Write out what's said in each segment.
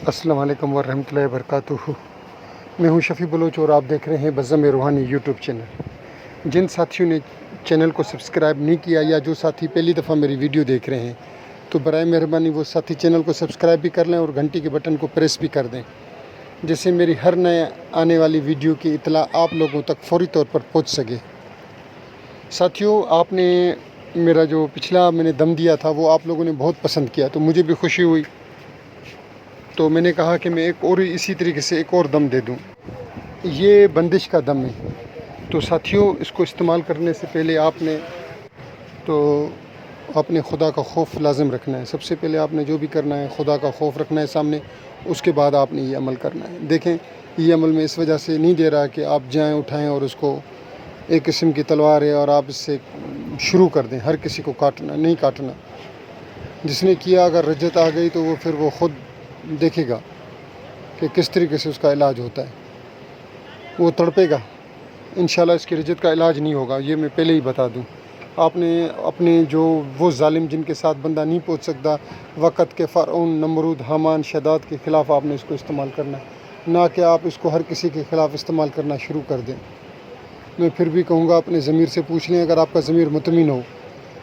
السلام علیکم ورحمۃ اللہ وبرکاتہ۔ میں ہوں شفیع بلوچ اور آپ دیکھ رہے ہیں بزم روحانی یوٹیوب چینل۔ جن ساتھیوں نے چینل کو سبسکرائب نہیں کیا یا جو ساتھی پہلی دفعہ میری ویڈیو دیکھ رہے ہیں تو برائے مہربانی وہ ساتھی چینل کو سبسکرائب بھی کر لیں اور گھنٹی کے بٹن کو پریس بھی کر دیں، جس سے میری ہر نئے آنے والی ویڈیو کی اطلاع آپ لوگوں تک فوری طور پر پہنچ سکے۔ ساتھیوں، آپ نے میرا جو پچھلا میں نے دم دیا تھا وہ آپ لوگوں نے بہت پسند کیا تو مجھے بھی خوشی ہوئی، تو میں نے کہا کہ میں ایک اور اسی طریقے سے ایک اور دم دے دوں۔ یہ بندش کا دم ہے، تو ساتھیوں اس کو استعمال کرنے سے پہلے آپ نے خدا کا خوف لازم رکھنا ہے۔ سب سے پہلے آپ نے جو بھی کرنا ہے خدا کا خوف رکھنا ہے سامنے، اس کے بعد آپ نے یہ عمل کرنا ہے۔ دیکھیں، یہ عمل میں اس وجہ سے نہیں دے رہا کہ آپ جائیں اٹھائیں اور اس کو ایک قسم کی تلوار ہے اور آپ اس سے شروع کر دیں، ہر کسی کو کاٹنا نہیں کاٹنا۔ جس نے کیا اگر رجت آ گئی تو وہ پھر وہ خود دیکھے گا کہ کس طریقے سے اس کا علاج ہوتا ہے، وہ تڑپے گا۔ انشاءاللہ اس کی رجت کا علاج نہیں ہوگا، یہ میں پہلے ہی بتا دوں۔ آپ نے اپنے وہ ظالم جن کے ساتھ بندہ نہیں پہنچ سکتا، وقت کے فرعون، نمرود، حامان، شداد کے خلاف آپ نے اس کو استعمال کرنا ہے، نہ کہ آپ اس کو ہر کسی کے خلاف استعمال کرنا شروع کر دیں۔ میں پھر بھی کہوں گا اپنے ضمیر سے پوچھ لیں، اگر آپ کا ضمیر مطمئن ہو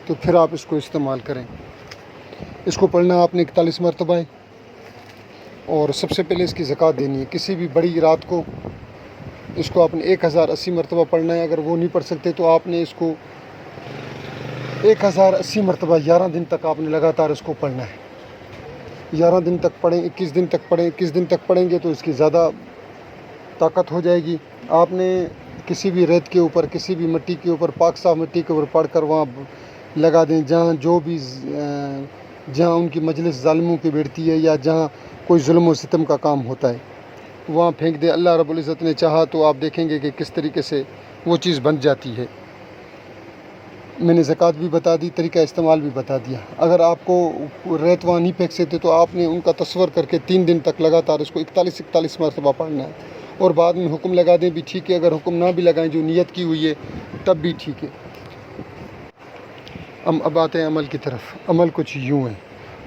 تو پھر آپ اس کو استعمال کریں۔ اس کو پڑھنا آپ نے 41 مرتبہ ہے، اور سب سے پہلے اس کی زکوٰۃ دینی ہے۔ کسی بھی بڑی رات کو اس کو آپ نے 1080 مرتبہ پڑھنا ہے۔ اگر وہ نہیں پڑھ سکتے تو آپ نے اس کو 1080 مرتبہ 11 دن تک آپ نے لگاتار اس کو پڑھنا ہے۔ 11 دن تک پڑھیں، 21 دن تک پڑھیں۔ 21 دن تک پڑھیں گے تو اس کی زیادہ طاقت ہو جائے گی۔ آپ نے کسی بھی ریت کے اوپر، کسی بھی مٹی کے اوپر، پاک صاف مٹی کے اوپر پڑھ کر وہاں لگا دیں جہاں ان کی مجلس ظالموں کی بیٹھتی ہے یا جہاں کوئی ظلم و ستم کا کام ہوتا ہے، وہاں پھینک دیں۔ اللہ رب العزت نے چاہا تو آپ دیکھیں گے کہ کس طریقے سے وہ چیز بن جاتی ہے۔ میں نے زکوٰۃ بھی بتا دی، طریقہ استعمال بھی بتا دیا۔ اگر آپ کو ریت وہاں نہیں پھینک سکتے تو آپ نے ان کا تصور کر کے 3 دن تک لگاتار اس کو 41 مرتبہ پڑھنا ہے، اور بعد میں حکم لگا دیں بھی ٹھیک ہے، اگر حکم نہ بھی لگائیں جو نیت کی ہوئی ہے تب بھی ٹھیک ہے۔ اب آتے ہیں عمل کی طرف۔ عمل کچھ یوں ہے: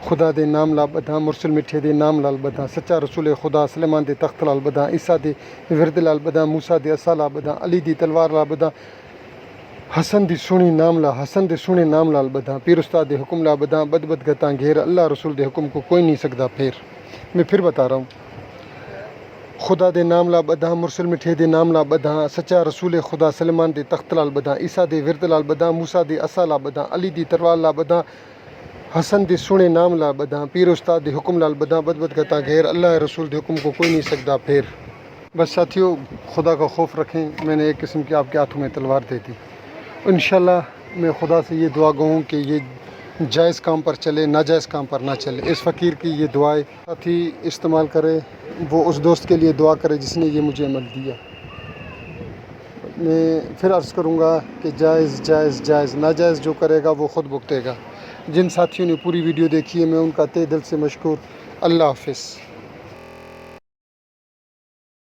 خدا دے نام لا بدھا، مرسل مٹھے دے نام لال بدھا، سچا رسول خدا، سلیمان دے تخت لال بدھا، عیسیٰ دے ورد لال بدھا، موسیٰ دے عصا لا بدھا، علی دی تلوار لا بدھا، حسن دی سونی نام لا، حسن دے سونے نام لال بدھا، پیر استاد دے حکم لا بدھا، بد گتاں گھیر، اللہ رسول دے حکم کو کوئی نہیں سکدا پھیر۔ میں پھر بتا رہا ہوں: خدا دے نام لا بدھا، مرسل مٹھے دے نام لا بدھا، سچا رسول خدا، سلیمان دے تخت لال بدھا، عیسیٰ دے ورد لال بدھا، موسیٰ دے عصا لا بدھا، علی دی تلوار لا بدھا، حسن دے سونے نام لا بدھا، پیر استاد دے حکم لال بدھا، بد گتاں گھیر، اللہ رسول دے حکم کو کوئی نہیں سکدا پھیر۔ بس ساتھیوں، خدا کا خوف رکھیں۔ میں نے ایک قسم کی آپ کے ہاتھوں میں تلوار دے دی۔ انشاءاللہ میں خدا سے یہ دعا گوں کہ یہ جائز کام پر چلے، ناجائز کام پر نہ چلے۔ اس فقیر کی یہ دعائیں ساتھی استعمال کرے، وہ اس دوست کے لیے دعا کرے جس نے یہ مجھے عمل دیا۔ میں پھر عرض کروں گا کہ جائز جائز جائز، ناجائز جو کرے گا وہ خود بھگتے گا۔ جن ساتھیوں نے پوری ویڈیو دیکھی ہے میں ان کا تہ دل سے مشکور۔ اللہ حافظ۔